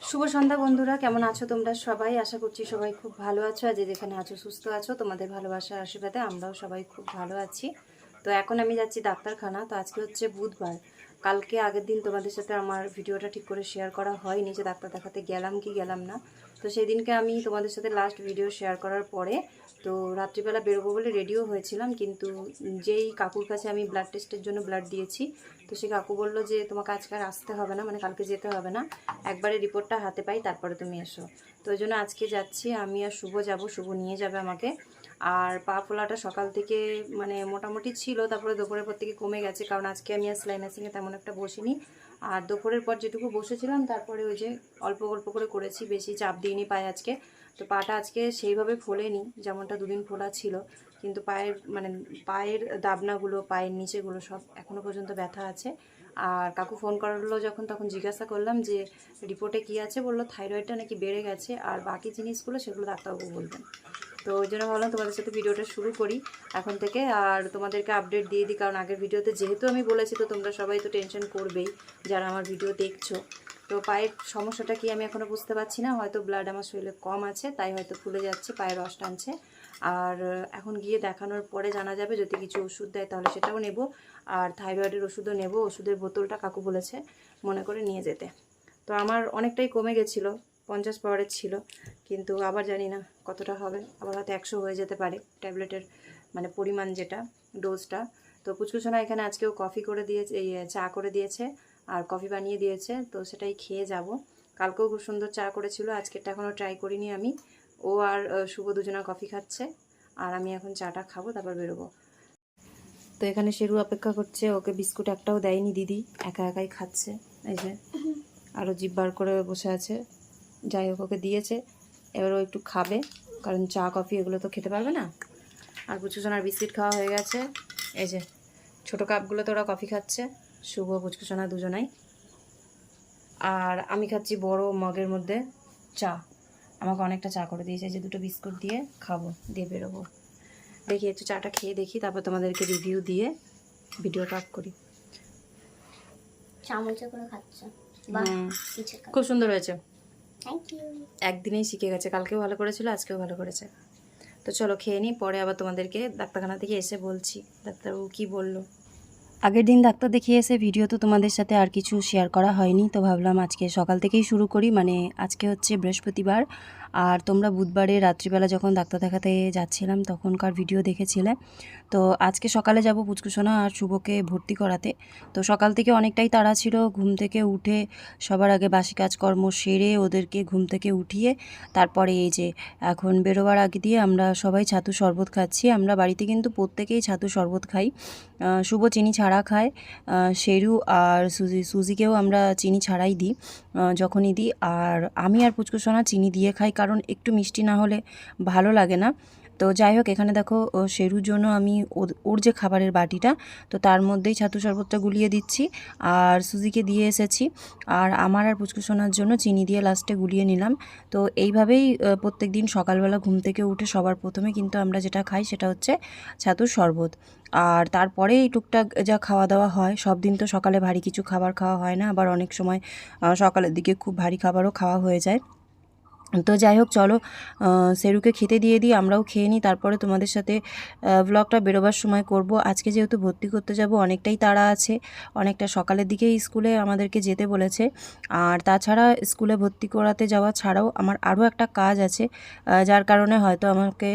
শুভ সন্ধ্যা বন্ধুরা, কেমন আছো তোমরা সবাই? আশা করছি সবাই খুব ভালো আছো। আর যে যেখানে আছো সুস্থ আছো, তোমাদের ভালোবাসার আশীর্বাদে আমরাও সবাই খুব ভালো আছি। তো এখন আমি যাচ্ছি ডাক্তারখানা। তো আজকে হচ্ছে বুধবার। কালকে আগের দিন তোমাদের সাথে আমার ভিডিওটা ঠিক করে শেয়ার করা হয়নি যে ডাক্তার দেখাতে গেলাম কি গেলাম না। তো সেই দিনকে আমি তোমাদের সাথে লাস্ট ভিডিও শেয়ার করার পরে তো রাত্রিবেলা বেরোবো বলে রেডিও হয়েছিলাম, কিন্তু যেই কাকুর কাছে আমি ব্লাড টেস্টের জন্য ব্লাড দিয়েছি, তো সেই কাকু বললো যে তোমাকে আজকে আর আসতে হবে না, মানে কালকে যেতে হবে না, একবারে রিপোর্টটা হাতে পাই তারপরে তুমি এসো। তো ওই জন্য আজকে যাচ্ছি, আমি আর শুভ যাব, শুভ নিয়ে যাবে আমাকে। আর পা ফোলাটা সকাল থেকে মানে মোটামুটি ছিল, তারপরে দুপুরের পর থেকে কমে গেছে, কারণ আজকে আমি আর সেলাই মেশিনে তেমন একটা বসিনি। আর দুপুরের পর যেটুকু বসেছিলাম তারপরে ওই যে অল্প অল্প করে করেছি, বেশি চাপ দিইনি পায়ে আজকে। তো পাটা আজকে সেইভাবে ফোলেনি, যেমনটা দুদিন ফোলা ছিল, কিন্তু পায়ের দাবনাগুলো, পায়ের নিচেগুলো সব এখনও পর্যন্ত ব্যথা আছে। আর কাকু ফোন করলো যখন, তখন জিজ্ঞাসা করলাম যে রিপোর্টে কি আছে, বললো থাইরয়েডটা নাকি বেড়ে গেছে, আর বাকি জিনিসগুলো সেগুলো ডাক্তারবাবু বলবেন। তো ওই জন্য ভাবলাম তোমাদের সাথে ভিডিওটা শুরু করি এখন থেকে, আর তোমাদেরকে আপডেট দিয়ে দিই, কারণ আগের ভিডিওতে যেহেতু আমি বলেছি, তো তোমরা সবাই তো টেনশন করবেই যারা আমার ভিডিও দেখছো। তো পায়ের সমস্যাটা কি আমি এখনও বুঝতে পারছি না, হয়তো ব্লাড আমার শরীরে কম আছে, তাই হয়তো ফুলে যাচ্ছে, পায়ের রস টানছে। আর এখন গিয়ে দেখানোর পরে জানা যাবে, যদি কিছু ওষুধ দেয় তাহলে সেটাও নেব, আর থাইরয়েডের ওষুধও নেব। ওষুধের বোতলটা কাকু বলেছে মনে করে নিয়ে যেতে। তো আমার অনেকটাই কমে গেছিলো, 50 পাওয়ারের ছিল, কিন্তু আবার জানি না কতটা হবে, আবার হয়তো 100 হয়ে যেতে পারে ট্যাবলেটের মানে পরিমাণ যেটা, ডোজটা। তো পুচকুসোনা এখানে আজকেও কফি করে দিয়েছে, এই চা করে দিয়েছে, আর কফি বানিয়ে দিয়েছে, তো সেটাই খেয়ে যাব। কালকেও খুব সুন্দর চা করেছিল, আজকেরটা এখনও ট্রাই করিনি আমি। ও আর শুভ দুজনা কফি খাচ্ছে, আর আমি এখন চাটা খাবো, তারপর বেরোবো। তো এখানে শেরু অপেক্ষা করছে, ওকে বিস্কুট একটাও দেয়নি দিদি, একা একাই খাচ্ছে, এই যে আরও জিভ বার করে বসে আছে। যাই হোক, ওকে দিয়েছে, এবার ও একটু খাবে, কারণ চা কফি এগুলো তো খেতে পারবে না। আর পুচকুসোনার বিস্কিট খাওয়া হয়ে গেছে, এই যে ছোটো কাপগুলোতে ওরা কফি খাচ্ছে, শুভ পুচকুসোনা দুজনাই। আর আমি খাচ্ছি বড় মগের মধ্যে চা। আমাকে অনেকটা চা করে দিয়েছে, যে দুটো বিস্কুট দিয়ে খাবো, দিয়ে বেরোবো। দেখি একটু চাটা খেয়ে দেখি, তারপর তোমাদেরকে রিভিউ দিয়ে ভিডিওটা আপ করি। চামচে করে খাচ্ছে, খুব সুন্দর হয়েছে, থ্যাংক ইউ। একদিনেই শিখে গেছে, কালকেও ভালো করেছিল, আজকেও ভালো করেছে। তো চলো খেয়ে নিই, পরে আবার তোমাদেরকে ডাক্তারখানা থেকে এসে বলছি ডাক্তারবাবু কী বললো। আগের দিন ডাক্তার দেখিয়ে এসে ভিডিও তো তোমাদের সাথে আর কিছু শেয়ার করা হয়নি, তো ভাবলাম আজকে সকাল থেকেই শুরু করি, মানে আজকে হচ্ছে বৃহস্পতিবার, আর তোমরা বুধবারে রাত্রিবেলা যখন ডাক্তার দেখাতে যাচ্ছিলাম তখনকার ভিডিও দেখেছিলে। তো আজকে সকালে যাব পুচকুসোনা আর শুভকে ভর্তি করাতে। তো সকাল থেকে অনেকটাই তাড়া ছিল, ঘুম থেকে উঠে সবার আগে বাসি কাজকর্ম সেরে ওদেরকে ঘুম থেকে উঠিয়ে তারপরে এই যে এখন বেরোবার আগে দিয়ে আমরা সবাই ছাতু শরবত খাচ্ছি। আমরা বাড়িতে কিন্তু প্রত্যেকেই ছাতু শরবত খাই, শুভ চিনি ছাড়া খায়, শেরু আর সুজিকেও আমরা চিনি ছাড়াই দিই যখনই দিই, আর আমি আর পুচকুসোনা চিনি দিয়ে খাই, কারণ একটু মিষ্টি না হলে ভালো লাগে না। তো যাই হোক, এখানে দেখো শেরুর জন্য আমি ওর যে খাবারের বাটিটা, তো তার মধ্যেই ছাতু শরবতটা গুলিয়ে দিচ্ছি, আর সুজিকে দিয়ে এসেছি, আর আমার আর পুচকুসোনার জন্য চিনি দিয়ে লাস্টে গুলিয়ে নিলাম। তো এইভাবেই প্রত্যেক দিন সকালবেলা ঘুম থেকে উঠে সবার প্রথমে কিন্তু আমরা যেটা খাই সেটা হচ্ছে ছাতুর শরবত, আর তারপরে এই টুকটাক যা খাওয়া দাওয়া হয়। সব দিন তো সকালে ভারী কিছু খাবার খাওয়া হয় না, আবার অনেক সময় সকালের দিকে খুব ভারী খাবারও খাওয়া হয়ে যায়। তো যাই হোক, চলো সেরুকে খেতে দিয়ে দিই, আমরাও খেয়ে নিই, তারপরে তোমাদের সাথে ব্লগটা বেরোবার সময় করব। আজকে যেহেতু ভর্তি করতে যাব, অনেকটাই তাড়া আছে, অনেকটা সকালের দিকেই স্কুলে আমাদেরকে যেতে বলেছে। আর তাছাড়া স্কুলে ভর্তি করাতে যাওয়া ছাড়াও আমার আরও একটা কাজ আছে, যার কারণে হয়তো আমাকে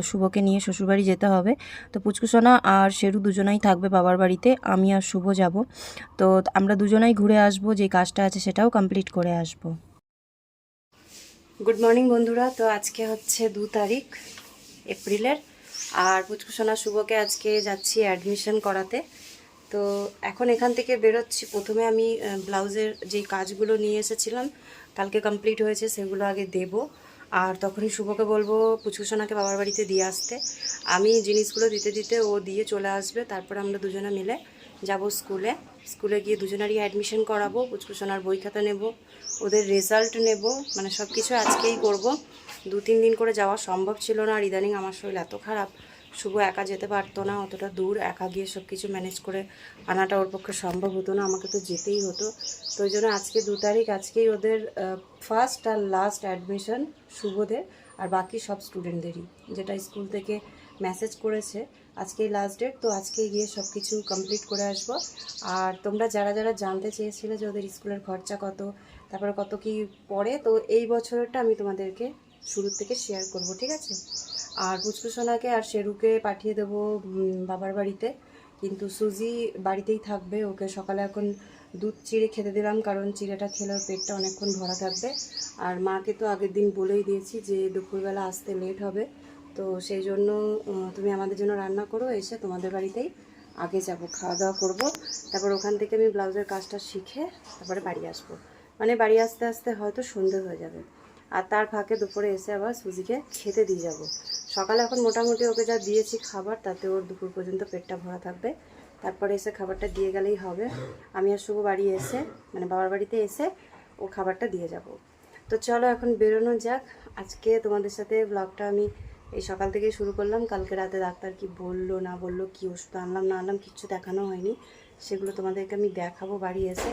শুভকে নিয়ে শ্বশুরবাড়ি যেতে হবে। তো পুচকুসোনা আর শেরু দুজনাই থাকবে বাবার বাড়িতে, আমি আর শুভ যাব। তো আমরা দুজনাই ঘুরে আসবো, যে কাজটা আছে সেটাও কমপ্লিট করে আসবো। গুড মর্নিং বন্ধুরা, তো আজকে হচ্ছে 2 তারিখ এপ্রিলের, আর পুচকুসোনা শুভকে আজকে যাচ্ছি অ্যাডমিশন করাতে। তো এখন এখান থেকে বেরোচ্ছি, প্রথমে আমি ব্লাউজের যেই কাজগুলো নিয়ে এসেছিলাম কালকে কমপ্লিট হয়েছে, সেগুলো আগে দেব, আর তখনই শুভকে বলবো পুচকুসোনাকে বাবার বাড়িতে দিয়ে আসতে। আমি জিনিসগুলো দিতে দিতে ও দিয়ে চলে আসবে, তারপর আমরা দুজনে মিলে যাব স্কুলে। স্কুলে গিয়ে দুজনারই অ্যাডমিশন করাবো, পুচকুসোনার বই খাতা নেব, ওদের রেজাল্ট নেব, মানে সব কিছু আজকেই করব। 2-3 দিন করে যাওয়া সম্ভব ছিল না, আর ইদানিং আমার শরীর এত খারাপ, শুভ একা যেতে পারতো না অতটা দূর, একা গিয়ে সব কিছু ম্যানেজ করে আনাটা ওর পক্ষে সম্ভব হতো না, আমাকে তো যেতেই হতো। তো ওই জন্য আজকে 2 তারিখ, আজকেই ওদের ফার্স্ট আর লাস্ট অ্যাডমিশন শুভদের, আর বাকি সব স্টুডেন্টদেরই, যেটা স্কুল থেকে মেসেজ করেছে আজকেই লাস্ট ডেট। তো আজকে গিয়ে সব কিছু কমপ্লিট করে আসবো। আর তোমরা যারা যারা জানতে চেয়েছিলে যে ওদের স্কুলের খরচা কত, তারপরে কত কি পড়ে, তো এই বছরটা আমি তোমাদেরকে শুরু থেকে শেয়ার করব, ঠিক আছে? আর পুচকুসোনাকে আর শেরুকে পাঠিয়ে দেবো বাবার বাড়িতে, কিন্তু সুজি বাড়িতেই থাকবে। ওকে সকালে এখন দুধ চিড়ে খেতে দিলাম, কারণ চিড়েটা খেলে ওর পেটটা অনেকক্ষণ ভরা থাকবে। আর মাকে তো আগের দিন বলেই দিয়েছি যে দুপুরবেলা আসতে লেট হবে, তো সেই জন্য তুমি আমাদের জন্য রান্না করো, এসে তোমাদের বাড়িতেই আগে যাব, খাওয়া দাওয়া করবো, তারপর ওখান থেকে আমি ব্লাউজের কাজটা শিখে তারপরে বাড়ি আসবো। মানে বাড়ি আসতে আসতে হয়তো সন্ধে হয়ে যাবে। আর তার ফাঁকে দুপুরে এসে আবার সুজিকে খেতে দিয়ে যাব। সকালে এখন মোটামুটি ওকে যা দিয়েছি খাবার, তাতে ওর দুপুর পর্যন্ত পেটটা ভরা থাকবে। তারপরে এসে খাবারটা দিয়ে গেলেই হবে। আমি আর শুভ বাড়ি এসে, মানে বাবার বাড়িতে এসে ও খাবারটা দিয়ে যাব। তো চলো এখন বেরোনো যাক। আজকে তোমাদের সাথে ব্লগটা আমি এই সকাল থেকেই শুরু করলাম। কালকে রাতে ডাক্তার কি বললো না বললো, কি ওষুধ আনলাম না আনলাম, কিচ্ছু দেখানো হয়নি, সেগুলো তোমাদেরকে আমি দেখাবো বাড়ি এসে।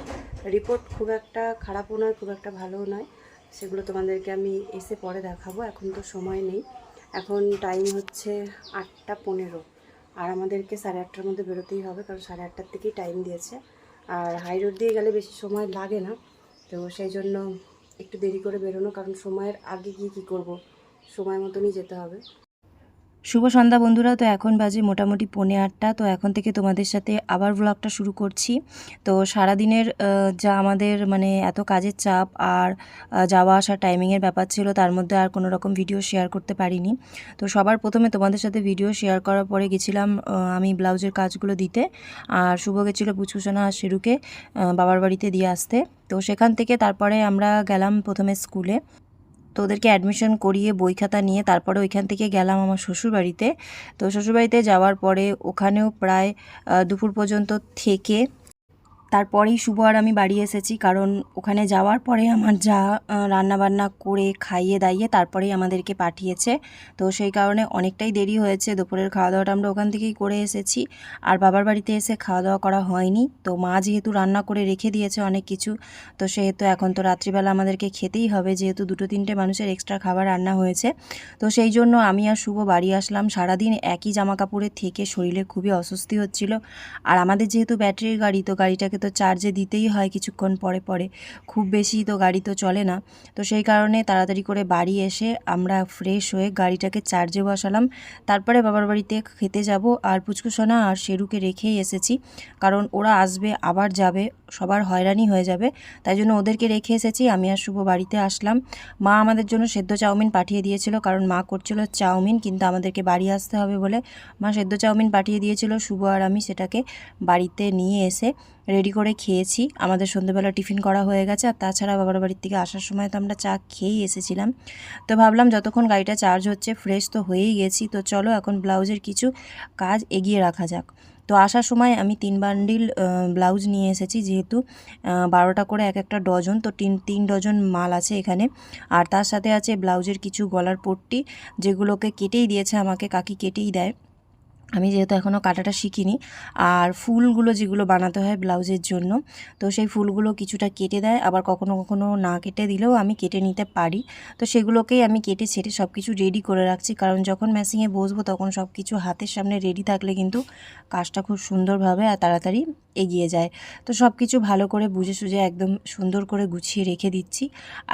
রিপোর্ট খুব একটা খারাপও নয়, খুব একটা ভালোও নয়, সেগুলো তোমাদেরকে আমি এসে পরে দেখাবো। এখন তো সময় নেই, এখন টাইম হচ্ছে 8টা 15, আর আমাদেরকে 8:30টার মধ্যে বেরোতেই হবে, কারণ 8:30টার থেকেই টাইম দিয়েছে। আর হাই রোড দিয়ে গেলে বেশি সময় লাগে না, তো সেই জন্য একটু দেরি করে বেরোনো, কারণ সময়ের আগে গিয়ে কী করবো, সময় মতনই যেতে হবে। শুভ সন্ধ্যা বন্ধুরা। তো এখন বাজে মোটামুটি 8:45। তো এখন থেকে তোমাদের সাথে আবার ব্লগটা শুরু করছি। তো সারাদিনের যা আমাদের মানে এত কাজের চাপ আর যাওয়া আসার টাইমিংয়ের ব্যাপার ছিল, তার মধ্যে আর কোনো রকম ভিডিও শেয়ার করতে পারিনি। তো সবার প্রথমে তোমাদের সাথে ভিডিও শেয়ার করার পরে গেছিলাম আমি ব্লাউজের কাজগুলো দিতে, আর শুভ গেছিলো পুচকুসোনা আর শেরুকে বাবার বাড়িতে দিয়ে আসতে। তো সেখান থেকে তারপরে আমরা গেলাম প্রথমে স্কুলে। তো ওদেরকে অ্যাডমিশন করিয়ে বই খাতা নিয়ে তারপরে ওইখান থেকে গেলাম আমার শ্বশুরবাড়িতে। তো শ্বশুরবাড়িতে যাওয়ার পরে ওখানেও প্রায় দুপুর পর্যন্ত থেকে তারপরেই শুভ আর আমি বাড়ি এসেছি, কারণ ওখানে যাওয়ার পরে আমার যা রান্নাবান্না করে খাইয়ে দাইয়ে তারপরেই আমাদেরকে পাঠিয়েছে। তো সেই কারণে অনেকটাই দেরি হয়েছে। দুপুরের খাওয়া দাওয়াটা আমরা ওখান থেকেই করে এসেছি, আর বাবার বাড়িতে এসে খাওয়া দাওয়া করা হয়নি। তো মা যেহেতু রান্না করে রেখে দিয়েছে অনেক কিছু, তো সেহেতু এখন তো রাত্রিবেলা আমাদেরকে খেতেই হবে, যেহেতু 2-3টে মানুষের এক্সট্রা খাবার রান্না হয়েছে। তো সেই জন্য আমি আর শুভ বাড়ি আসলাম। সারাদিন একই জামা কাপড়ে থেকে শরীরে খুবই অস্বস্তি হচ্ছিল। আর আমাদের যেহেতু ব্যাটারির গাড়ি, তো গাড়িটাকে তো চার্জে দিতেই হয় কিছুক্ষণ পরে পরে, খুব বেশি তো গাড়ি তো চলে না। তো সেই কারণে তাড়াতাড়ি করে বাড়ি এসে আমরা ফ্রেশ হয়ে গাড়িটাকে চার্জে বসালাম। তারপরে বাবার বাড়িতে খেতে যাব, আর পুচকুসোনা আর শেরুকে রেখেই এসেছি, কারণ ওরা আসবে আবার যাবে, সবার হয়রানি হয়ে যাবে, তাই জন্য ওদেরকে রেখে এসেছি। আমি আর শুভ বাড়িতে আসলাম। মা আমাদের জন্য সেদ্ধ চাউমিন পাঠিয়ে দিয়েছিল, কারণ মা করছিল চাউমিন, কিন্তু আমাদেরকে বাড়ি আসতে হবে বলে মা সেদ্ধ চাউমিন পাঠিয়ে দিয়েছিল। শুভ আর আমি সেটাকে বাড়িতে নিয়ে এসে রেডি করে খেয়েছি। আমাদের সন্ধ্যেবেলা টিফিন করা হয়ে গেছে, আর তাছাড়া বাবার বাড়ির থেকে আসার সময় তো আমরা চা খেয়েই এসেছিলাম। তো ভাবলাম যতক্ষণ গাড়িটা চার্জ হচ্ছে, ফ্রেশ তো হয়েই গেছি, তো চলো এখন ব্লাউজের কিছু কাজ এগিয়ে রাখা যাক। তো আসার সময় আমি 3 বান্ডিল ব্লাউজ নিয়ে এসেছি, যেহেতু 12টা করে এক একটা ডজন, তো 3 ডজন মাল আছে এখানে। আর তার সাথে আছে ব্লাউজের কিছু গলার পট্টি, যেগুলোকে কেটেই দিয়েছে আমাকে, কাকি কেটেই দেয়, আমি যেহেতু এখনও কাটাটা শিখিনি। আর ফুলগুলো যেগুলো বানাতে হয় ব্লাউজের জন্য, তো সেই ফুলগুলো কিছুটা কেটে দেয়, আবার কখনো কখনো না কেটে দিলেও আমি কেটে নিতে পারি। তো সেগুলোকেই আমি কেটে ছেটে সব কিছু রেডি করে রাখছি, কারণ যখন মেশিনে বসবো তখন সব কিছু হাতের সামনে রেডি থাকলে কিন্তু কাজটা খুব সুন্দরভাবে আর তাড়াতাড়ি এগিয়ে যায়। তো সব কিছু ভালো করে বুঝে সুঝে একদম সুন্দর করে গুছিয়ে রেখে দিচ্ছি।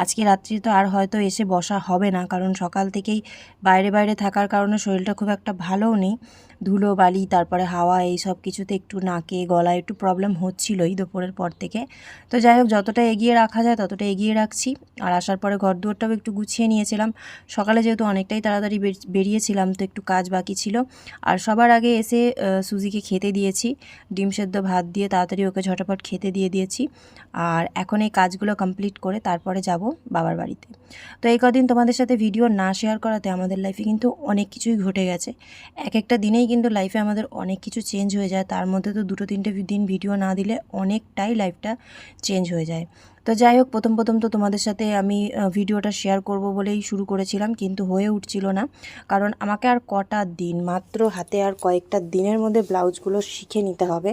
আজকে রাত্রি তো আর হয়তো এসে বসা হবে না, কারণ সকাল থেকেই বাইরে বাইরে থাকার কারণে শরীরটা খুব একটা ভালোও নেই। ধুলো বালি, তারপরে হাওয়া, এই সব কিছুতে একটু নাকে গলায় একটু প্রবলেম হচ্ছিলোই দুপুরের পর থেকে। তো যাই হোক, যতটা এগিয়ে রাখা যায় ততটা এগিয়ে রাখছি। আর আসার পরে ঘর দুয়ারটাও একটু গুছিয়ে নিয়েছিলাম। সকালে যেহেতু অনেকটাই তাড়াতাড়ি বেরিয়েছিলাম, তো একটু কাজ বাকি ছিল। আর সবার আগে এসে সুজিকে খেতে দিয়েছি, ডিম সেদ্ধ ভাত দিয়ে তাড়াতাড়ি ওকে ঝটাপট খেতে দিয়ে দিয়েছি। আর এখন এই কাজগুলো কমপ্লিট করে তারপরে যাব বাবার বাড়িতে। তো এই কদিন তোমাদের সাথে ভিডিও না শেয়ার করাতে আমাদের লাইফে কিন্তু অনেক কিছুই ঘটে গেছে। এক একটা দিনেই কিন্তু লাইফে আমাদের অনেক কিছু চেঞ্জ হয়ে যায়, তার মধ্যে তো 2-3টে দিন ভিডিও না দিলে অনেকটাই লাইফটা চেঞ্জ হয়ে যায়। তো তো যাই হোক, প্রথম প্রথম তো তোমাদের সাথে আমি ভিডিওটা শেয়ার করব বলেই শুরু করেছিলাম, কিন্তু হয়ে উঠছিল না। কারণ আমাকে আর কটা দিন, মাত্র হাতে আর কয়েকটা দিনের মধ্যে ব্লাউজগুলো শিখে নিতে হবে।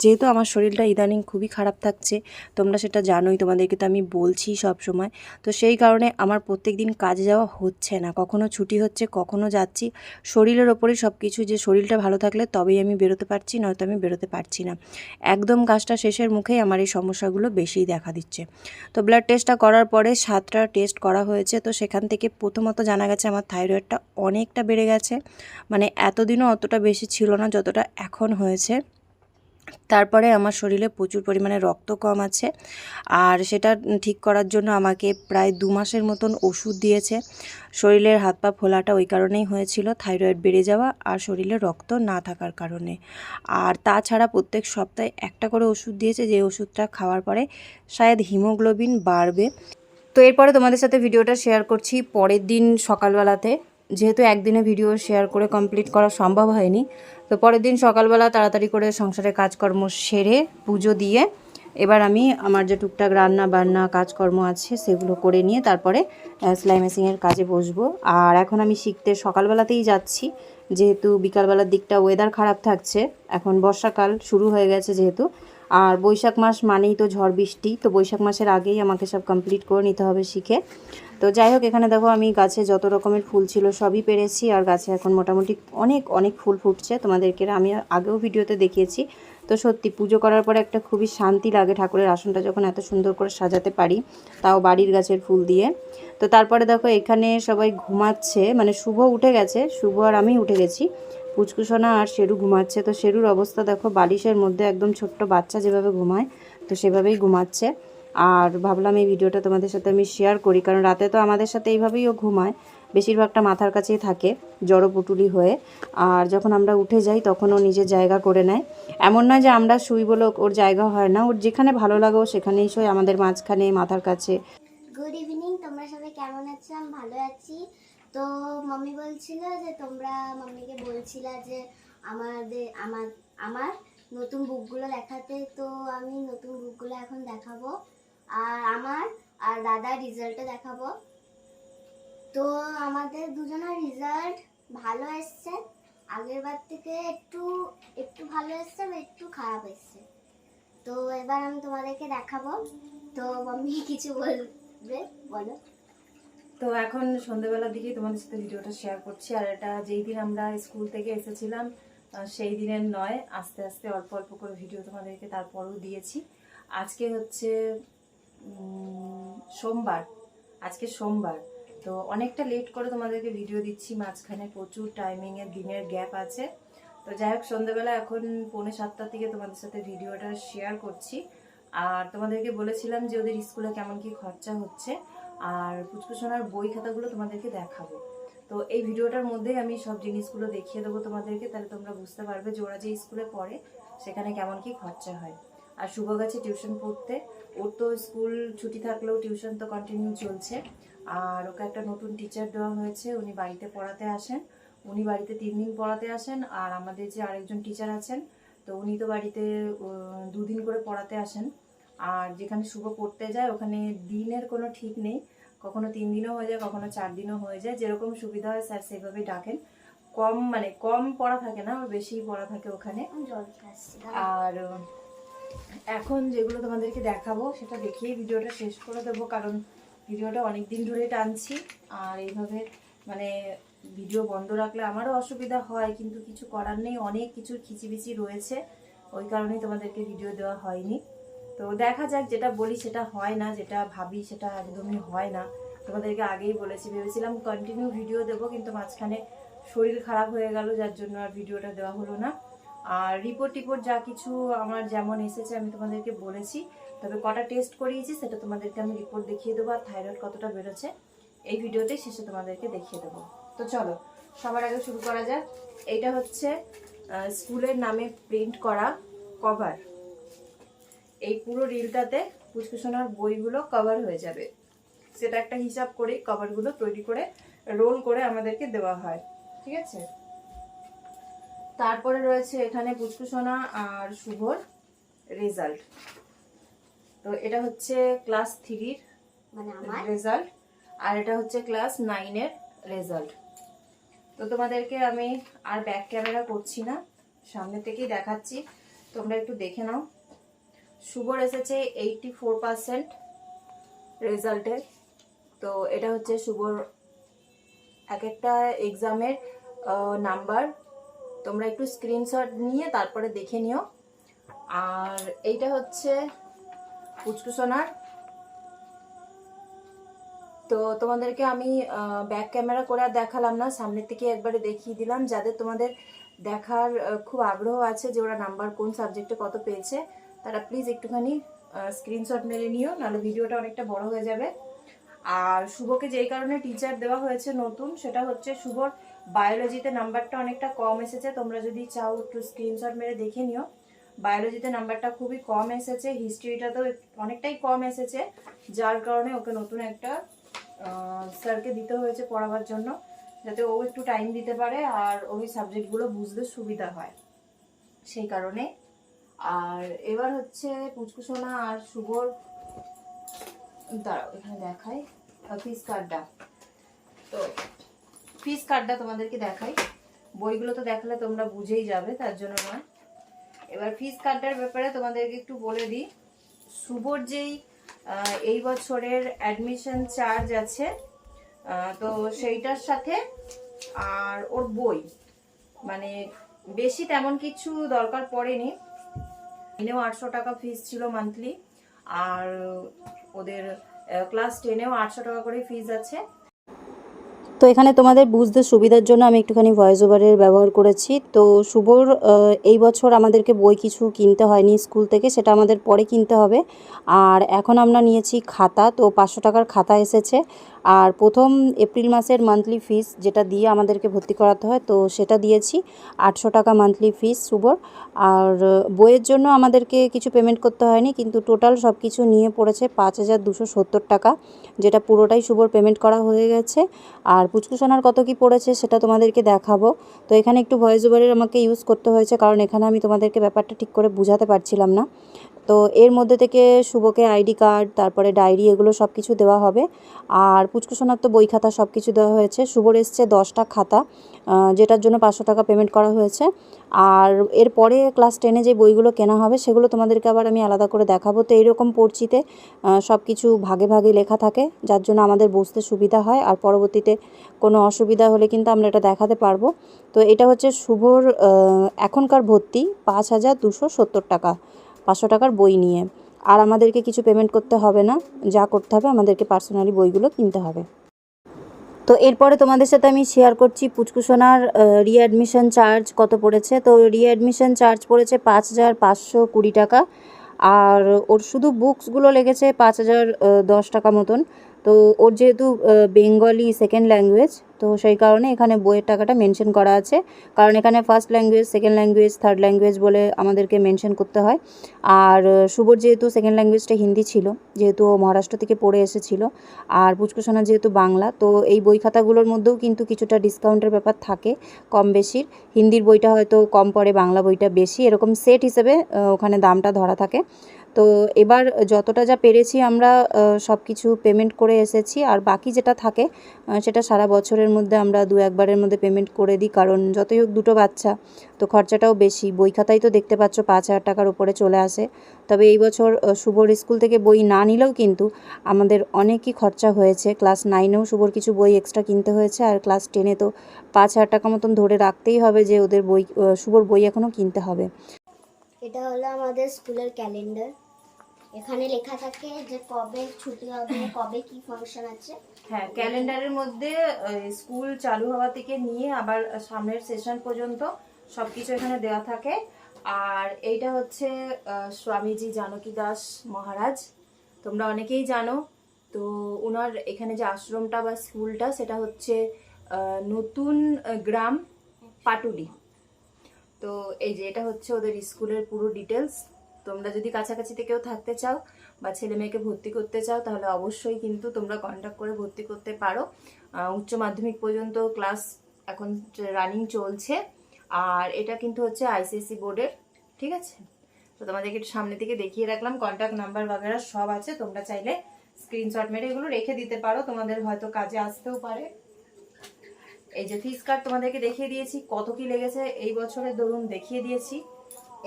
যেহেতু আমার শরীরটা ইদানিং খুবই খারাপ থাকছে, তোমরা সেটা জানোই, তোমাদেরকে তো আমি বলছি সব সময়। তো সেই কারণে আমার প্রত্যেক দিন কাজে যাওয়া হচ্ছে না, কখনো ছুটি হচ্ছে, কখনো যাচ্ছি। শরীরের ওপরেই সব কিছু, যে শরীরটা ভালো থাকলে তবেই আমি বেরোতে পারছি, নয়তো আমি বেরোতে পারছি না। একদম কাজটা শেষের মুখেই আমার এই সমস্যাগুলো বেশিই দেখা দিচ্ছে। তো ব্লাড টেস্টটা করার পরে 7টা টেস্ট করা হয়েছে। তো সেখান থেকে প্রথমত জানা গেছে আমার থাইরয়েডটা অনেকটা বেড়ে গেছে, মানে এতদিনও অতটা বেশি ছিল না যতটা এখন হয়েছে। তারপরে আমার শরীরে প্রচুর পরিমাণে রক্ত কম আছে, আর সেটা ঠিক করার জন্য আমাকে প্রায় 2 মাসের মতন ওষুধ দিয়েছে। শরীরের হাত পা ফোলাটা ওই কারণেই হয়েছিল, থাইরয়েড বেড়ে যাওয়া আর শরীরে রক্ত না থাকার কারণে। আর তাছাড়া প্রত্যেক সপ্তাহে একটা করে ওষুধ দিয়েছে, যে ওষুধটা খাওয়ার পরে শায়দ হিমোগ্লোবিন বাড়বে। তো এরপরে তোমাদের সাথে ভিডিওটা শেয়ার করছি পরের দিন সকালবেলাতে, যেহেতু একদিনে ভিডিও শেয়ার করে কমপ্লিট করা সম্ভব হয়নি। তো পরের দিন সকালবেলা তাড়াতাড়ি করে সংসারের কাজকর্ম সেরে পুজো দিয়ে এবার আমি আমার যে টুকটাক রান্না বান্না কাজকর্ম আছে সেগুলো করে নিয়ে তারপরে সেলাই মেশিনের কাজে বসবো। আর এখন আমি শিখতে সকালবেলাতেই যাচ্ছি, যেহেতু বিকালবেলার দিকটা ওয়েদার খারাপ থাকছে। এখন বর্ষাকাল শুরু হয়ে গেছে যেহেতু, আর বৈশাখ মাস মানেই তো ঝড় বৃষ্টি। তো বৈশাখ মাসের আগেই আমাকে সব কমপ্লিট করে নিতে হবে শিখে। তো যাই হোক, এখানে দেখো আমি গাছে যত রকমের ফুল ছিল সবই পেরেছি, আর গাছে এখন মোটামুটি অনেক অনেক ফুল ফুটছে। তোমাদেরকে আমি আগেও ভিডিওতে দেখিয়েছি। তো সত্যি পুজো করার পরে একটা খুবই শান্তি লাগে, ঠাকুরের আসনটা যখন এত সুন্দর করে সাজাতে পারি, তাও বাড়ির গাছের ফুল দিয়ে। তো তারপরে দেখো এখানে সবাই ঘুমাচ্ছে, মানে শুভ উঠে গেছে, শুভ আর আমি উঠে গেছি। পুচকুসোনা আর শেরু ঘুমাচ্ছে। তো শেরুর অবস্থা দেখো, বালিশের মধ্যে একদম ছোট্ট বাচ্চা যেভাবে ঘুমায় তো সেভাবেই ঘুমাচ্ছে। আর ভাবলাম এই ভিডিওটা তোমাদের সাথে আমি শেয়ার করি, কারণ রাতে তো আমাদের সাথে এইভাবেই ও ঘুমায়, বেশিরভাগটা মাথার কাছেই থাকে জড়পুটুলি হয়ে। আর যখন আমরা উঠে যাই তখন ও নিজের জায়গা করে নেয়। এমন নয় যে আমরা শুই বলে ওর জায়গা হয় না, ওর যেখানে ভালো লাগে ও সেখানেই শোয়, আমাদের মাঝখানে মাথার কাছে। গুড ইভিনিং, তোমরা সবাই কেমন আছো? আমি ভালো আছি। তো মাম্মি বলছিল যে তোমরা মাম্মিকে বলছিলা যে আমার আমার নতুন বুকগুলো দেখাতে। তো আমি নতুন বুকগুলো এখন দেখাবো, আর আমার আর দাদার রেজাল্টটা দেখাবো। তো আমাদের দুজনের রেজাল্ট ভালো এসছে, আগের বার থেকে একটু একটু ভালো এসছে বা একটু খারাপ এসছে। তো এবার আমি তোমাদেরকে দেখাবো। তো মাম্মি কিছু বলবে, বলো। তো এখন সন্ধ্যেবেলার দিকেই তোমাদের সাথে ভিডিওটা শেয়ার করছি। আর এটা যেই দিন আমরা স্কুল থেকে এসেছিলাম সেই দিনের নয়, আস্তে আস্তে অল্প অল্প করে ভিডিও তোমাদেরকে তারপরেও দিয়েছি। আজকে হচ্ছে সোমবার, আজকে সোমবার। তো অনেকটা লেট করে তোমাদেরকে ভিডিও দিচ্ছি, মাঝখানে প্রচুর টাইমিংয়ের দিনের গ্যাপ আছে। তো যাই হোক, সন্ধ্যেবেলা এখন 6:45 থেকে তোমাদের সাথে ভিডিওটা শেয়ার করছি। আর তোমাদেরকে বলেছিলাম যে ওদের স্কুলে কেমন কি খরচা হচ্ছে, আর পুচকুসোনার বই খাতাগুলো তোমাদেরকে দেখাবো। তো এই ভিডিওটার মধ্যেই আমি সব জিনিসগুলো দেখিয়ে দেবো তোমাদেরকে, তাহলে তোমরা বুঝতে পারবে যে ওরা যে স্কুলে পড়ে সেখানে কেমন কি খরচা হয়। আর শুভ গেছে টিউশন পড়তে, ওর তো স্কুল ছুটি থাকলেও টিউশন তো কন্টিনিউ চলছে। আর ওকে একটা নতুন টিচার দেওয়া হয়েছে, উনি বাড়িতে পড়াতে আসেন। উনি বাড়িতে 3 দিন পড়াতে আসেন, আর আমাদের যে আরেকজন টিচার আছেন তো উনি তো বাড়িতে 2 দিন করে পড়াতে আসেন। আর যেখানে শুভ পড়তে যায় ওখানে দিনের কোনো ঠিক নেই, কখনো 3 দিনও হয়ে যায়, কখনো 4 দিনও হয়ে যায়, যেরকম সুবিধা হয় স্যার সেভাবেই ডাকেন। কম পড়া থাকে না, বেশি পড়া থাকে ওখানে। আর এখন যেগুলো তোমাদেরকে দেখাবো সেটা দেখিয়ে ভিডিওটা শেষ করে দেবো, কারণ ভিডিওটা অনেক দিন ধরে টানছি। আর এইভাবে মানে ভিডিও বন্ধ রাখলে আমারও অসুবিধা হয়, কিন্তু কিছু করার নেই, অনেক কিছু খিচিবিচি রয়েছে, ওই কারণেই তোমাদেরকে ভিডিও দেওয়া হয়নি। তো দেখা যাক, যেটা বলি সেটা হয় না, যেটা ভাবি সেটা একদমই হয় না। তোমাদেরকে আগেই বলেছি, ভেবেছিলাম কন্টিনিউ ভিডিও দেবো, কিন্তু মাঝখানে শরীর খারাপ হয়ে গেল, যার জন্য আর ভিডিওটা দেওয়া হলো না। আর রিপোর্ট যা কিছু আমার যেমন এসেছে আমি তোমাদেরকে বলেছি, তবে কটা টেস্ট করিয়েছি সেটা তোমাদেরকে আমি রিপোর্ট দেখিয়ে দেবো, আর থাইরয়েড কতটা বেরোচ্ছে এই ভিডিওতে শেষে তোমাদেরকে দেখিয়ে দেবো। তো চলো সবার আগে শুরু করা যাক। এইটা হচ্ছে স্কুলের নামে প্রিন্ট করা কভার। এই পুরো রিলটাতে পুচকুসোনার বইগুলো কভার হয়ে যাবে, সেটা একটা হিসাব করে কভারগুলো তৈরি করে রোল করে আমাদেরকে দেওয়া হয়, ঠিক আছে। তারপরে রয়েছে এখানে পুচকুসোনা আর শুভর রেজাল্ট। তো তো এটা হচ্ছে ক্লাস 3-র মানে আমার রেজাল্ট, আর এটা হচ্ছে ক্লাস 9-এর রেজাল্ট। তো তোমাদেরকে আমি আর ব্যাক ক্যামেরা করছি না, সামনে থেকেই দেখাচ্ছি, তোমরা একটু দেখে নাও। শুভর এসেছে 84% রেজাল্টে। তো এটা হচ্ছে শুভর এক একটা এক্সামের নাম্বার, তোমরা একটু স্ক্রিনশট নিয়ে তারপরে দেখে নিও। আর এইটা হচ্ছে পুচকু সোনার। তো তোমাদেরকে আমি ব্যাক ক্যামেরা করে আর দেখালাম না, সামনের থেকে একবারে দেখিয়ে দিলাম। যাদের তোমাদের দেখার খুব আগ্রহ আছে যে ওরা নাম্বার কোন সাবজেক্টে কত পেয়েছে, তারা প্লিজ একটুখানি স্ক্রিনশট মেরে নিও, নাহলে ভিডিওটা অনেকটা বড় হয়ে যাবে। আর শুভকে যেই কারণে টিচার দেওয়া হয়েছে নতুন, সেটা হচ্ছে শুভর বায়োলজিতে নাম্বারটা অনেকটা কম এসেছে। তোমরা যদি চাও একটু স্ক্রিনশট মেরে দেখে নিও। বায়োলজিতে নাম্বারটা খুবই কম এসেছে, হিস্ট্রিটা তো অনেকটাই কম এসেছে, যার কারণে ওকে নতুন একটা স্যারকে দিতে হয়েছে পড়াবার জন্য, যাতে ও একটু টাইম দিতে পারে আর ওই সাবজেক্টগুলো বুঝতে সুবিধা হয়, সেই কারণে। আর এবার হচ্ছে পুচকু সোনা আর শুভর, দাঁড়াও এখানে দেখাই ফিস কার্ডটা। তো ফিস কার্ডটা তোমাদেরকে দেখাই, বইগুলো তো দেখালে তোমরা বুঝেই যাবে, তার জন্য নয়। এবার ফিস কার্ডটার ব্যাপারে তোমাদেরকে একটু বলে দিই। শুভর যেই এই বছরের অ্যাডমিশন চার্জ আছে, তো সেইটার সাথে আর ওর বই, মানে বেশি তেমন কিছু দরকার পড়েনি। এনেও 800 টাকা ফিস ছিল মান্থলি, আর ওদের ক্লাস 10-এও 800 টাকা করে ফিস আছে। তো এখানে তোমাদের বুঝতে সুবিধার জন্য আমি একটুখানি ভয়েস ওভারের ব্যবহার করেছি। তো শুভর এই বছর আমাদেরকে বই কিছু কিনতে হয়নি স্কুল থেকে, সেটা আমাদের পরে কিনতে হবে। আর এখন আমরা নিয়েছি খাতা, তো 500 টাকার খাতা এসেছে। আর প্রথম এপ্রিল মাসের মান্থলি ফিস যেটা দিয়ে আমাদেরকে ভর্তি করাতে হয়, তো সেটা দিয়েছি 800 টাকা মান্থলি ফিস শুভর। আর বইয়ের জন্য আমাদেরকে কিছু পেমেন্ট করতে হয়নি, কিন্তু টোটাল সব কিছু নিয়ে পড়েছে 5270 টাকা, যেটা পুরোটাই শুভর পেমেন্ট করা হয়ে গেছে। আর পুচকু সোনার কত কি পড়েছে সেটা তোমাদেরকে দেখাবো। তো এখানে একটু ভয়েস ওভারের আমাকে ইউজ করতে হয়েছে, কারণ এখানে আমি তোমাদেরকে ব্যাপারটা ঠিক করে বুঝাতে পারছিলাম না। তো এর মধ্যে থেকে শুভকে আইডি কার্ড, তারপরে ডায়েরি, এগুলো সব কিছু দেওয়া হবে। আর পুচকু সোনার তো বই খাতা সব কিছু দেওয়া হয়েছে। শুভর এসছে 10টা খাতা, যেটার জন্য 500 টাকা পেমেন্ট করা হয়েছে। আর এরপরে ক্লাস 10-এ যে বইগুলো কেনা হবে সেগুলো তোমাদেরকে আবার আমি আলাদা করে দেখাবো। তো এইরকম পড়চিতে সব কিছু ভাগে ভাগে লেখা থাকে, যার জন্য আমাদের বুঝতে সুবিধা হয়, আর পরবর্তীতে কোনো অসুবিধা হলে কিন্তু আমরা এটা দেখাতে পারবো। তো এটা হচ্ছে শুভর এখনকার ভর্তি 5270 টাকা, 500 টাকার বই নিয়ে। আর আমাদেরকে কিছু পেমেন্ট করতে হবে না, যা করতে হবে আমাদেরকে পার্সোনালি বইগুলো কিনতে হবে। তো এরপরে তোমাদের সাথে আমি শেয়ার করছি পুচকু সোনার রিঅ্যাডমিশন চার্জ কত পড়েছে। তো রিঅ্যাডমিশন চার্জ পড়েছে 5520 টাকা। আর ওর শুধু বুকসগুলো লেগেছে 5010 টাকা মতন। তো ওর যেহেতু বেঙ্গলি সেকেন্ড ল্যাঙ্গুয়েজ, তো সেই কারণে এখানে বইয়ের টাকাটা মেনশন করা আছে, কারণ এখানে first language, second language, third language বলে আমাদেরকে মেনশন করতে হয়। আর শুভর যেহেতু সেকেন্ড ল্যাঙ্গুয়েজটা হিন্দি ছিল, যেহেতু ও মহারাষ্ট্র থেকে পড়ে এসেছিলো, আর পুচকু সোনার যেহেতু বাংলা, তো এই বই খাতাগুলোর মধ্যেও কিন্তু কিছুটা ডিসকাউন্টের ব্যাপার থাকে কম বেশির। হিন্দির বইটা হয়তো কম পড়ে, বাংলা বইটা বেশি, এরকম সেট হিসেবে ওখানে দামটা ধরা থাকে। তো এবার যতটা যা পেরেছি আমরা সব কিছু পেমেন্ট করে এসেছি, আর বাকি যেটা থাকে সেটা সারা বছরের মধ্যে আমরা 2-1 বারের মধ্যে পেমেন্ট করে দিই, কারণ যতই হোক দুটো বাচ্চা, তো খরচাটাও বেশি। বই খাতাই তো দেখতে পাচ্ছ 5000 টাকার উপরে চলে আসে। তবে এই বছর শুভর স্কুল থেকে বই না নিলেও কিন্তু আমাদের অনেকই খরচা হয়েছে। ক্লাস 9-এও শুভর কিছু বই এক্সট্রা কিনতে হয়েছে, আর ক্লাস 10-এ তো 5000 টাকা মতন ধরে রাখতেই হবে যে ওদের বই, শুভর বই এখনও কিনতে হবে। এটা হলো আমাদের স্কুলের ক্যালেন্ডার। এখানে লেখা থাকে যে কবে ছুটি হবে, কবে কি ফাংশন আছে। হ্যাঁ, ক্যালেন্ডারের মধ্যে স্কুল চালু হওয়া থেকে নিয়ে আবার সামনের সেশন পর্যন্ত সবকিছু এখানে দেওয়া থাকে। আর এইটা হচ্ছে স্বামীজি জানকী দাস মহারাজ, তোমরা অনেকেই জানো। তো ওনার এখানে যে আশ্রমটা বা স্কুলটা, সেটা হচ্ছে নতুন গ্রাম পাটুলি। তো এই যে এটা হচ্ছে ওদের স্কুলের পুরো ডিটেলস। তোমরা যদি কাছাকাছিতে কেউ থাকতে চাও বা ছেলে মেয়েকে ভর্তি করতে চাও, তাহলে অবশ্যই কিন্তু তোমরা কন্ট্যাক্ট করে ভর্তি করতে পারো। উচ্চ মাধ্যমিক পর্যন্ত ক্লাস এখন রানিং চলছে। আর এটা কিন্তু হচ্ছে আইসিএসসি বোর্ডের, ঠিক আছে। তো তোমাদেরকে একটু সামনে থেকে দেখিয়ে রাখলাম, কন্ট্যাক্ট নাম্বার বাগেরা সব আছে, তোমরা চাইলে স্ক্রিনশট মেরে এগুলো রেখে দিতে পারো, তোমাদের হয়তো কাজে আসতেও পারে। এই যে ফিস কার্ড তোমাদেরকে দেখিয়ে দিয়েছি, কত কি লেগেছে এই বছরের দরুন দেখিয়ে দিয়েছি।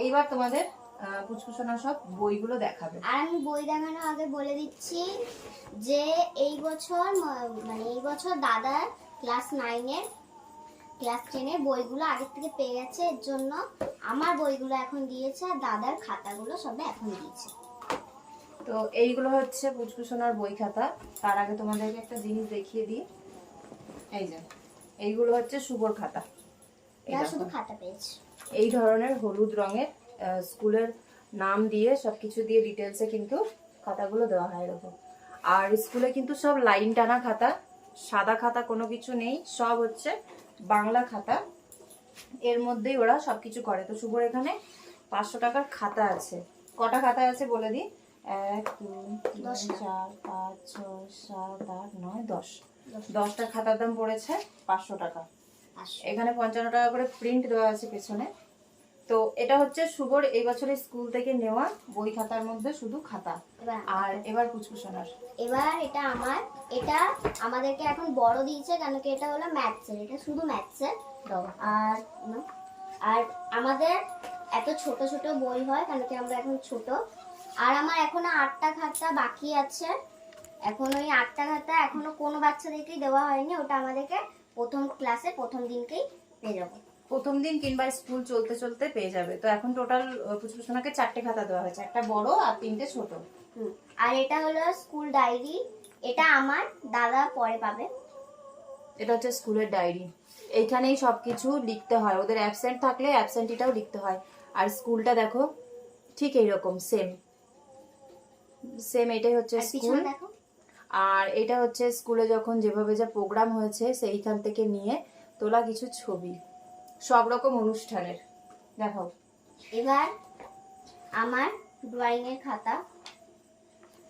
এইবার তোমাদের পুচকুসোনা সব বইগুলো দেখাবে। আর আমি বই দেখানোর আগে বলে দিচ্ছি যে এই বছর মানে এই বছর দাদার ক্লাস 9-এর ক্লাস 10-এর বইগুলো আগের থেকে পেয়ে গেছে, এর জন্য আমার বইগুলো এখন দিয়েছে আর দাদার খাতাগুলো সবে এখন দিয়েছে। তো এইগুলো হচ্ছে পুচকুসোনার বই খাতা। তার আগে তোমাদেরকে একটা জিনিস দেখিয়ে দিই, এই যে এইগুলো হচ্ছে শুভর খাতা। এই এরা দেখো, শুধু খাতা পেয়েছে। এই ধরনের হলুদ রঙের স্কুলের নাম দিয়ে সবকিছু দিয়ে ডিটেলসে কিন্তু খাতাগুলো দেওয়া হয় এরকম। আর স্কুলে কিন্তু সব লাইন টানা খাতা, সাদা খাতা কোনো কিছু নেই, সব হচ্ছে বাংলা খাতা। এর মধ্যেই ওরা সবকিছু করে। তো শুভর এখানে 500 টাকার খাতা আছে। কটা খাতা আছে বলে দিই, 1 2 3 4 5 6 7 8 9 10। 10টা খাতার দাম পড়েছে 500 টাকা। এখানে 55 টাকা করে প্রিন্ট দেওয়া আছে পেছনে। তো এটা হচ্ছে শুভর এই বছরের স্কুল থেকে নেওয়া বই খাতার মধ্যে শুধু খাতা। আর এবার পুচকুসোনার, এবার এটা আমার, এটা আমাদেরকে এখন বড় দিয়েছে কেন কি এটা হলো ম্যাথসের, এটা শুধু ম্যাথসের। আর আর আমাদের এত ছোট ছোট বই হয় কেন কি আমরা এখন ছোট। আর আমার এখনো 8টা খাতা বাকি আছে, এখন ওই 8টা খাতা এখনো কোনো বাচ্চাদেরকেই দেওয়া হয়নি, ওটা আমাদেরকে প্রথম ক্লাসে প্রথম দিনকেই পেয়ে যাবো। প্রথম দিন কিংবা স্কুল চলতে চলতে পেয়ে যাবে। তো এখন টোটাল পুচকুসোনাকে 4টে খাতা দেওয়া হয়েছে, একটা বড় আর 3টে ছোট। আর এটা হলো স্কুল ডায়েরি, এটা আমার দাদা পরে পাবে। এটা হচ্ছে স্কুলের ডায়েরি, এইখানেই সবকিছু লিখতে হয়, ওদের অ্যাবসেন্ট থাকলে অ্যাবসেন্টিটাও লিখতে হয়। আর স্কুলটা দেখো ঠিক এইরকম সেম সেম, এটাই হচ্ছে স্কুল। দেখো, আর এটা হচ্ছে স্কুলে যখন যেভাবে যা প্রোগ্রাম হয়েছে সেইখান থেকে নিয়ে তোলা কিছু ছবি, সব রকম অনুষ্ঠানের। দেখো এবার আমার ড্রয়িং এর খাতা,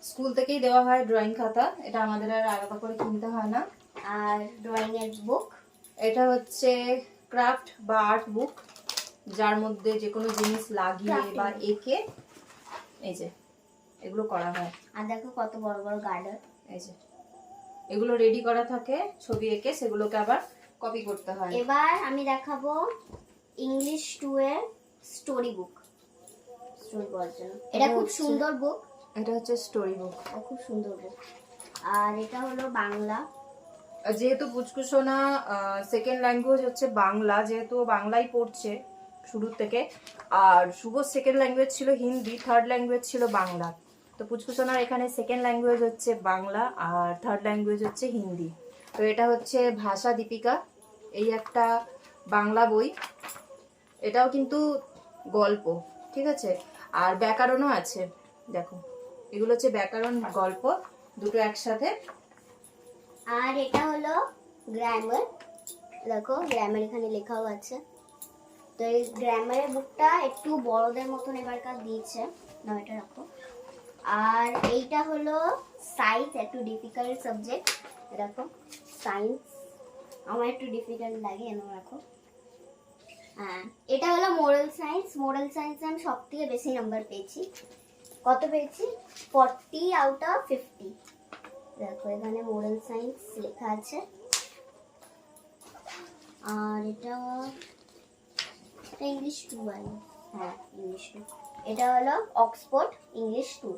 স্কুল থেকেই দেওয়া হয় ড্রয়িং খাতা, এটা আমাদের আর আলাদা করে কিনতে হয় না। আর ড্রয়িং এর বুক, এটা হচ্ছে ক্রাফট বা আর্ট বুক, যার মধ্যে যে কোনো জিনিস লাগিয়ে বা এঁকে এই যে এগুলো করা হয়। আর দেখো কত বড় বড় গার্ডার, এই যে এগুলো রেডি করা থাকে, ছবি এঁকে সেগুলোকে আবার কপি করতে হয়। এবার আমি দেখাবো ইংলিশ 2 এর স্টোরি বুক, স্টোরি বলার জন্য। এটা খুব সুন্দর বুক, এটা হচ্ছে স্টোরি বুক, খুব সুন্দর বুক। আর এটা হলো বাংলা, যেহেতু পুচকুসোনা সেকেন্ড ল্যাঙ্গুয়েজ হচ্ছে বাংলা, যেহেতু বাংলাই পড়ছে শুরু থেকে, আর শুভ সেকেন্ড ল্যাঙ্গুয়েজ ছিল হিন্দি, থার্ড ল্যাঙ্গুয়েজ ছিল বাংলা। তো পুচকুসোনার এখানে সেকেন্ড ল্যাঙ্গুয়েজ হচ্ছে বাংলা আর থার্ড ল্যাঙ্গুয়েজ হচ্ছে হিন্দি। তো এটা হচ্ছে ভাষা দীপিকা, এই একটা বাংলা বই, এটাও কিন্তু গল্প, ঠিক আছে। আর ব্যাকরণও আছে, দেখো এগুলো হচ্ছে ব্যাকরণ গল্প দুটো একসাথে। আর এটা হলো গ্রামার, দেখো গ্রামার এখানে লেখাও আছে। তো এই গ্রামারের বুকটা একটু বড়দের মতন এবারকার দিয়েছে, না এটা রাখো। আর এইটা হলো সায়েন্স, একটু ডিফিকাল্ট সাবজেক্ট, দেখো সায়েন্স আমার একটু ডিফিকাল্ট লাগে, এনে রাখো। হ্যাঁ, এটা হলো মোরাল সায়েন্স, মোরাল সায়েন্সে আমি সব থেকে বেশি নাম্বার পেয়েছি। কত পেয়েছি? 40 আউট অফ 50। দেখো এখানে মোরাল সায়েন্স লেখা আছে। আর এটা ইংলিশ 2, হ্যাঁ ইংলিশ 2, এটা হলো অক্সফোর্ড ইংলিশ 2।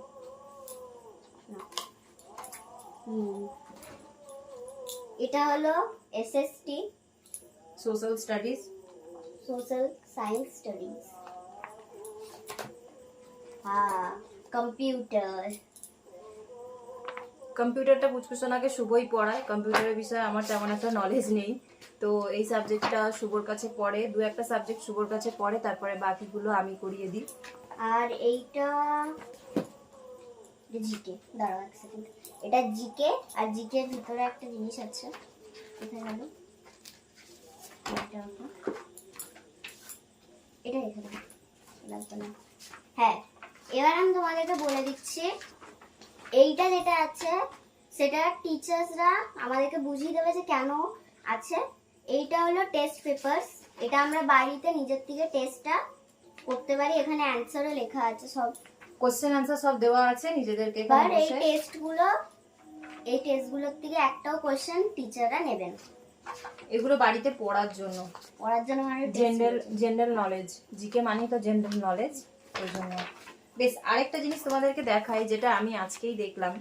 এটা হলো SST social studies, social science studies. হ্যাঁ, কম্পিউটার, কম্পিউটারটা পুচকুসোনাকে শুভই পড়ায়, কম্পিউটারের বিষয়ে আমার তেমন একটা নলেজ নেই। তো এই সাবজেক্টটা শুভর কাছে পড়ে, দু একটা সাবজেক্ট শুভর কাছে পড়ে, তারপরে বাকিগুলো আমি করিয়ে দিই। আর এইটা জিকে, দাঁড়াও এক সেকেন্ড, এটা জিকে। আর জিকে এর ভিতরে একটা জিনিস আছে, কোথায় গেল এটা? এখানে লাগবে না। হ্যাঁ, এবার আমি তোমাদেরকে বলে দিচ্ছি, এইটা যেটা আছে সেটা টিচার্সরা আমাদেরকে বুঝিয়ে দেবে যে কেন আছে। এইটা হলো টেস্ট পেপারস, এটা আমরা বাড়িতে নিজের থেকে টেস্টটা করতে পারি। এখানে অ্যানসারও লেখা আছে সব, কোশ্চেন আনসার সব দেওয়া আছে, নিজেদেরকে বাট এখানে এই বসে টেস্টগুলোর থেকে একটাও কোশ্চেন টিচাররা নেবেন এগুলো বাড়িতে পড়ার জন্য, পড়ার জন্য। মানে জেনারেল নলেজ, জিকে মানে তো জেনারেল নলেজ, ওই জন্য। বেশ, আরেকটা জিনিস তোমাদেরকে দেখাই, যেটা আমি আজকেই দেখলাম।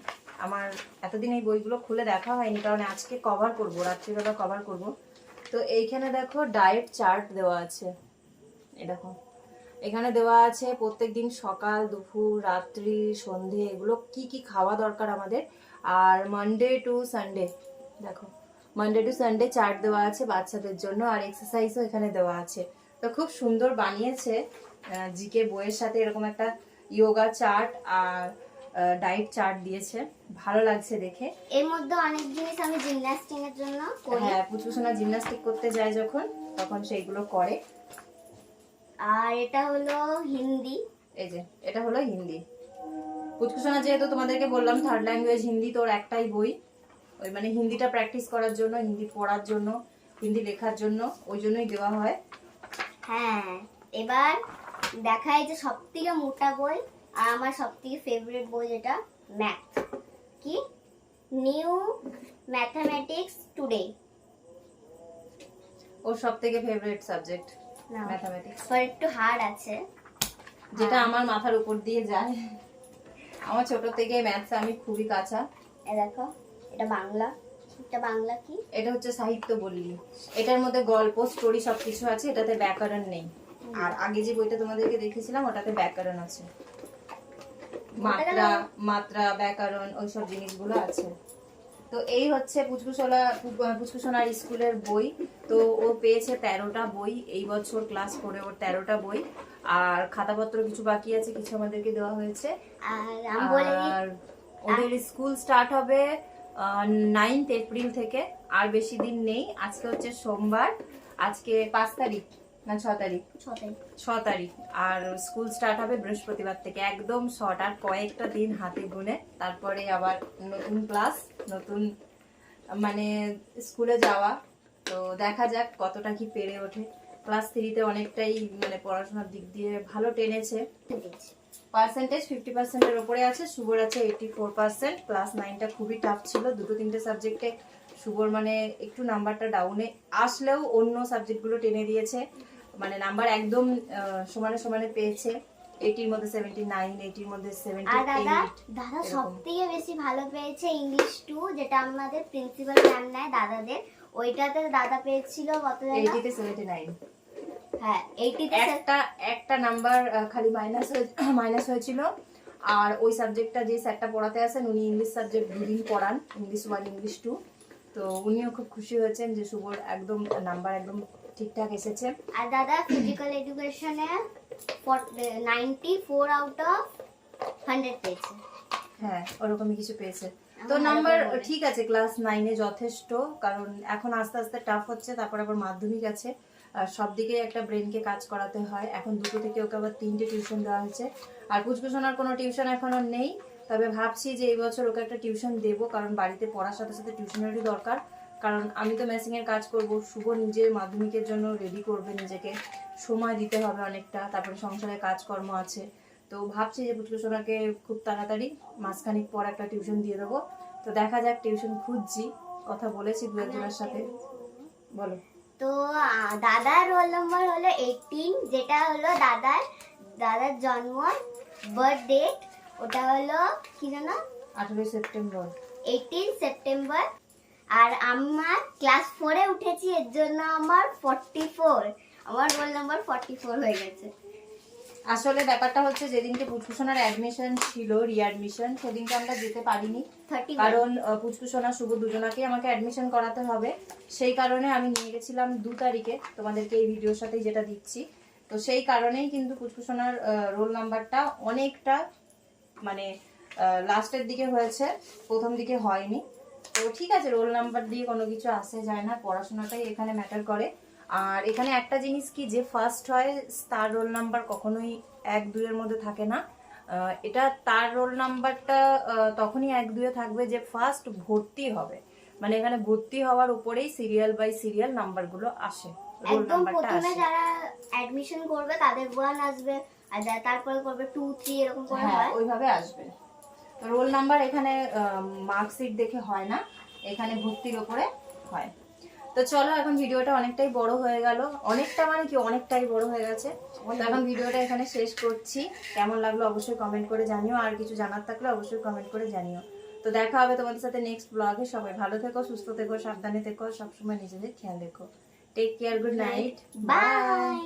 আমার এতদিন এই বইগুলো খুলে দেখা হয়নি, কারণ আজকে কভার করব, রাত্রিবেলা কভার করব। তো এইখানে দেখো ডায়েট চার্ট দেওয়া আছে, এই দেখো এখানে দেওয়া আছে প্রত্যেকদিন সকাল, দুপুর, রাত্রি, সন্ধে এগুলো কি কি খাওয়া দরকার আমাদের। আর মানডে টু সানডে, দেখো মানডে টু সানডে চার্ট দেওয়া আছে বাচ্চাদের জন্য, আর এক্সারসাইজও এখানে দেওয়া আছে। তো খুব সুন্দর বানিয়েছে, জিকে বইয়ের সাথে এরকম একটা যোগা চার্ট আর ডায়েট চার্ট দিয়েছে, ভালো লাগছে দেখে। এর মধ্যে অনেক জিনিস আমি জিমন্যাস্টিং এর জন্য করি। হ্যাঁ, পুচকুসোনা জিমন্যাস্টিক করতে যায় যখন, তখন সেইগুলো করে। আর এটা হলো হিন্দি, এই যে এটা হলো হিন্দি। পুচকুসোনা যেহেতু তোমাদেরকে বললাম থার্ড ল্যাঙ্গুয়েজ হিন্দি, তোর একটাই বই, ওই মানে হিন্দিটা প্র্যাকটিস করার জন্য, হিন্দি পড়ার জন্য, হিন্দি লেখার জন্য, ওই জন্যই দেওয়া হয়। হ্যাঁ। এবার দেখায় যে সব থেকে মোটা বই আর আমার সব থেকে ফেভারিট বই, যেটা ম্যাথ, কি নিউ ম্যাথামেটিক্স টুডে। ওর সব থেকে ফেভারিট সাবজেক্ট ম্যাথামেটিক্স, একটু হার্ড আছে, যেটা আমার মাথার উপর দিয়ে যায়। আমার ছোট থেকে ম্যাথস আমি খুবই কাঁচা। এ দেখো, এটা বাংলা, এটা বাংলা কি, এটা হচ্ছে সাহিত্য বললি, এটার মধ্যে গল্প, স্টোরি সবকিছু আছে, এটাতে ব্যাকরণ নেই। আর আগে যে বইটা তোমাদেরকে দেখেছিলাম ওটাতে ব্যাকরণ আছে, মাত্রা মাত্রা ব্যাকরণ ওইসব জিনিসগুলো আছে। তো এই হচ্ছে পুচকুসোনার স্কুলের বই। তো ও পেয়েছে 13টা বই এই বছর, ক্লাস 4-এ ওর 13টা বই। আর খাতাপত্র কিছু বাকি আছে, কিছু আমাদেরকে দেওয়া হয়েছে। আর ওদের স্কুল স্টার্ট হবে 9th এপ্রিল থেকে, আর বেশি দিন নেই। আজকে হচ্ছে সোমবার, আজকে 5 তারিখ না 6 তারিখ, 6 তারিখ, আর স্কুল স্টার্ট হবে বৃহস্পতিবার থেকে, একদম শর্ট। আর কয়েকটা দিন হাতে গুনে তারপরে আবার নতুন ক্লাস, নতুন মানে স্কুলে যাওয়া। তো দেখা যাক কতটা কি পেরে ওঠে। ক্লাস 3-তে অনেকটাই মানে পড়াশোনার দিক দিয়ে ভালো টেনেছে, পার্সেন্টেজ 50%-এর উপরে আছে, শুভর আছে 84%। ক্লাস 9টা খুবই টাফ ছিল, 2-3টে সাবজেক্টে শুভর মানে একটু নাম্বারটা ডাউনে আসলেও অন্য সাবজেক্টগুলো টেনে দিয়েছে, মানে নাম্বার একদম সমানে সমানে পেয়েছে। 80-র মধ্যে 79, 80-র মধ্যে 78। দাদা সবথেকে বেশি ভালো পেয়েছে ইংলিশ 2, যেটা আমাদের প্রিন্সিপাল ম্যাম নেয় দাদাদের, ওইটাতে দাদা পেয়েছিল কত জানো? 80-তে 79। হ্যাঁ, 80-তে একটা নাম্বার খালি মাইনাস হয়েছিল। আর ওই সাবজেক্টটা যে স্যারটা পড়াতে আসেন, উনি ইংলিশ সাবজেক্ট 2 দিন পড়ান, ইংলিশ 1, ইংলিশ 2। তো উনিও খুব খুশি হয়েছেন যে শুভর একদম নাম্বার একদম ঠিকঠাক এসেছে। আর দাদা ফিজিক্যাল এডুকেশনে 94 আউট অফ 100 পেয়েছে। হ্যাঁ, ওরকমই কিছু পেয়েছে। তো নাম্বার ঠিক আছে ক্লাস 9-এ যথেষ্ট, কারণ এখন আস্তে আস্তে টাফ হচ্ছে, তারপর আবার মাধ্যমিক আছে, আর সব দিকে একটা ব্রেনকে কাজ করাতে হয়। এখন 2টো থেকে ওকে আবার 3টে টিউশন দেওয়া হয়েছে। আর পুচকুসোনার কোনো টিউশন এখনো নেই, তবে ভাবছি যে এই বছর ওকে একটা টিউশন দেবো, কারণ বাড়িতে পড়ার সাথে সাথে টিউশনেরই দরকার। কারণ আমি তো মেসিংয়ের কাজ করব, শুভ নিজের মাধ্যমিকের জন্য রেডি করবে নিজেকে, সময় দিতে হবে অনেকটা, তারপরে সংসারে কাজকর্ম আছে। তো ভাবছি যে পুচকুসোনাকে খুব তাড়াতাড়ি মাসখানিক পর একটা টিউশন দিয়ে দেবো। তো দেখা যাক, টিউশন খুঁজছি, কথা বলেছি 2-একজনের সাথে। বলো। তো দাদার রোল নাম্বার হলো 18, যেটা হলো দাদার জন্ম বার্থ ডেট, ওটা হলো কি জানো? 18 সেপ্টেম্বর। 18 সেপ্টেম্বর। আর আমার ক্লাস 4-এ উঠেছি, এর জন্য আমার 44, আমার রোল নাম্বার 44 হয়ে গেছে। আসলে ব্যাপারটা হচ্ছে যেদিনকে পুচকুসোনার অ্যাডমিশন ছিল, রিঅ্যাডমিশন, সেদিনকে আমরা যেতে পারিনি, কারণ পুচকুসোনা শুভ দুজনাকেই আমাকে অ্যাডমিশন করাতে হবে। সেই কারণে আমি নিয়ে গেছিলাম 2 তারিখে, তোমাদেরকে এই ভিডিওর সাথেই যেটা দিচ্ছি। তো সেই কারণেই কিন্তু পুচকুসোনার রোল নাম্বারটা অনেকটা মানে লাস্টের দিকে হয়েছে, প্রথম দিকে হয়নি। তো ঠিক আছে, রোল নাম্বার দিয়ে কোনো কিছু আসে যায় না, পড়াশোনাটাই এখানে ম্যাটার করে। আর এখানে একটা জিনিস কি, যে ফার্স্ট হয় তার রোল নাম্বার কখনোই 1-2-এর মধ্যে থাকে না। এটা তার রোল নাম্বারটা তখনই 1-2-এ থাকবে যে ফার্স্ট ভর্তি হবে, মানে এখানে ভর্তি হওয়ার উপরেই সিরিয়াল বাই সিরিয়াল নাম্বারগুলো আসে, রোল একদম নাম্বারটা প্রথমে আসে। যারা অ্যাডমিশন করবে তাদের 1 আসবে, আর যারা তারপরে করবে 2 3 এরকম করে হ্যাঁ হয়। ওইভাবে আসবে। রোল নাম্বার এখানে মার্কশিট দেখে হয় না, এখানে ভর্তির ওপরে হয়। তো চলো এখন ভিডিওটা অনেকটাই বড় হয়ে গেল, অনেকটা মানে কি অনেকটাই বড় হয়ে গেছে। তো এখন ভিডিওটা এখানে শেষ করছি। কেমন লাগলো অবশ্যই কমেন্ট করে জানিও, আর কিছু জানার থাকলে অবশ্যই কমেন্ট করে জানিও। তো দেখা হবে তোমাদের সাথে নেক্সট ব্লগে। সবাই ভালো থেকো, সুস্থ থেকো, সাবধানে থেকো, সবসময় নিজেদের খেয়াল রেখো। Take care, good night, bye. By.